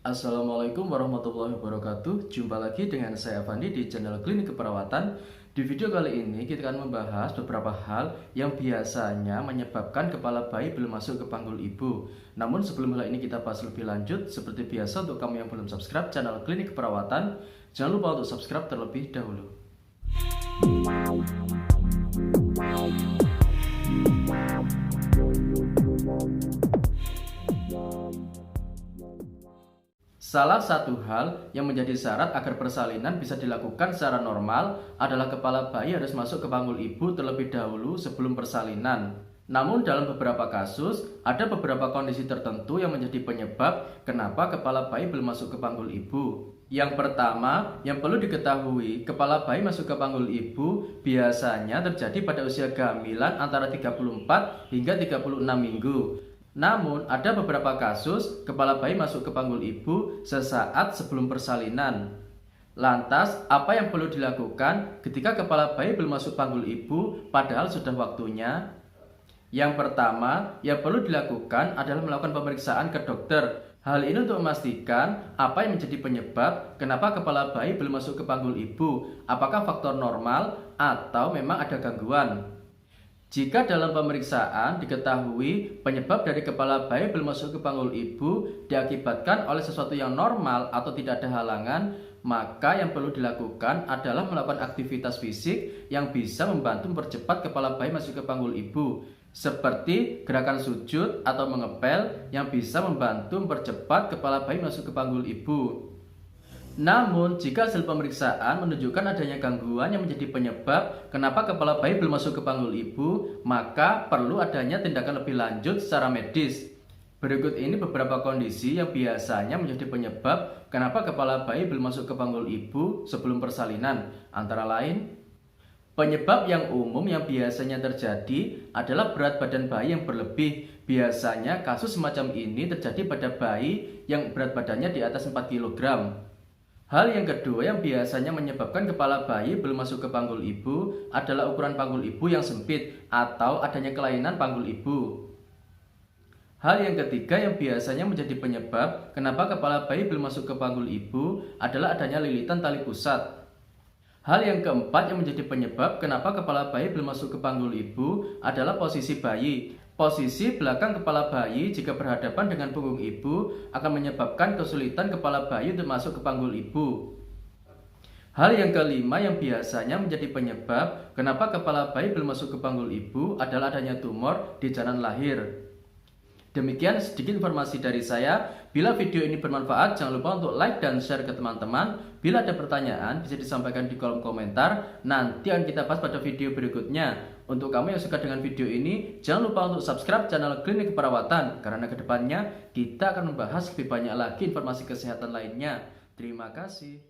Assalamualaikum warahmatullahi wabarakatuh. Jumpa lagi dengan saya Fandi di channel Klinik Keperawatan. Di video kali ini kita akan membahas beberapa hal yang biasanya menyebabkan kepala bayi belum masuk ke panggul ibu. Namun sebelum hal ini kita bahas lebih lanjut, seperti biasa untuk kamu yang belum subscribe channel Klinik Keperawatan, jangan lupa untuk subscribe terlebih dahulu. Salah satu hal yang menjadi syarat agar persalinan bisa dilakukan secara normal adalah kepala bayi harus masuk ke panggul ibu terlebih dahulu sebelum persalinan. Namun dalam beberapa kasus, ada beberapa kondisi tertentu yang menjadi penyebab kenapa kepala bayi belum masuk ke panggul ibu. Yang pertama, yang perlu diketahui, kepala bayi masuk ke panggul ibu biasanya terjadi pada usia kehamilan antara 34 hingga 36 minggu. Namun, ada beberapa kasus kepala bayi masuk ke panggul ibu sesaat sebelum persalinan. Lantas, apa yang perlu dilakukan ketika kepala bayi belum masuk panggul ibu padahal sudah waktunya? Yang pertama, yang perlu dilakukan adalah melakukan pemeriksaan ke dokter. Hal ini untuk memastikan apa yang menjadi penyebab kenapa kepala bayi belum masuk ke panggul ibu. Apakah faktor normal atau memang ada gangguan? Jika dalam pemeriksaan diketahui penyebab dari kepala bayi belum masuk ke panggul ibu diakibatkan oleh sesuatu yang normal atau tidak ada halangan, maka yang perlu dilakukan adalah melakukan aktivitas fisik yang bisa membantu mempercepat kepala bayi masuk ke panggul ibu, seperti gerakan sujud atau mengepel yang bisa membantu mempercepat kepala bayi masuk ke panggul ibu. Namun, jika hasil pemeriksaan menunjukkan adanya gangguan yang menjadi penyebab kenapa kepala bayi belum masuk ke panggul ibu, maka perlu adanya tindakan lebih lanjut secara medis. Berikut ini beberapa kondisi yang biasanya menjadi penyebab kenapa kepala bayi belum masuk ke panggul ibu sebelum persalinan. Antara lain, penyebab yang umum yang biasanya terjadi adalah berat badan bayi yang berlebih. Biasanya kasus semacam ini terjadi pada bayi yang berat badannya di atas 4 kg. Hal yang kedua yang biasanya menyebabkan kepala bayi belum masuk ke panggul ibu adalah ukuran panggul ibu yang sempit atau adanya kelainan panggul ibu. Hal yang ketiga yang biasanya menjadi penyebab kenapa kepala bayi belum masuk ke panggul ibu adalah adanya lilitan tali pusat. Hal yang keempat yang menjadi penyebab kenapa kepala bayi belum masuk ke panggul ibu adalah posisi bayi. Posisi belakang kepala bayi jika berhadapan dengan punggung ibu akan menyebabkan kesulitan kepala bayi untuk masuk ke panggul ibu. Hal yang kelima yang biasanya menjadi penyebab kenapa kepala bayi belum masuk ke panggul ibu adalah adanya tumor di jalan lahir. Demikian sedikit informasi dari saya. Bila video ini bermanfaat, jangan lupa untuk like dan share ke teman-teman. Bila ada pertanyaan, bisa disampaikan di kolom komentar. Nanti akan kita bahas pada video berikutnya. Untuk kamu yang suka dengan video ini, jangan lupa untuk subscribe channel Klinik Keperawatan. Karena kedepannya kita akan membahas lebih banyak lagi informasi kesehatan lainnya. Terima kasih.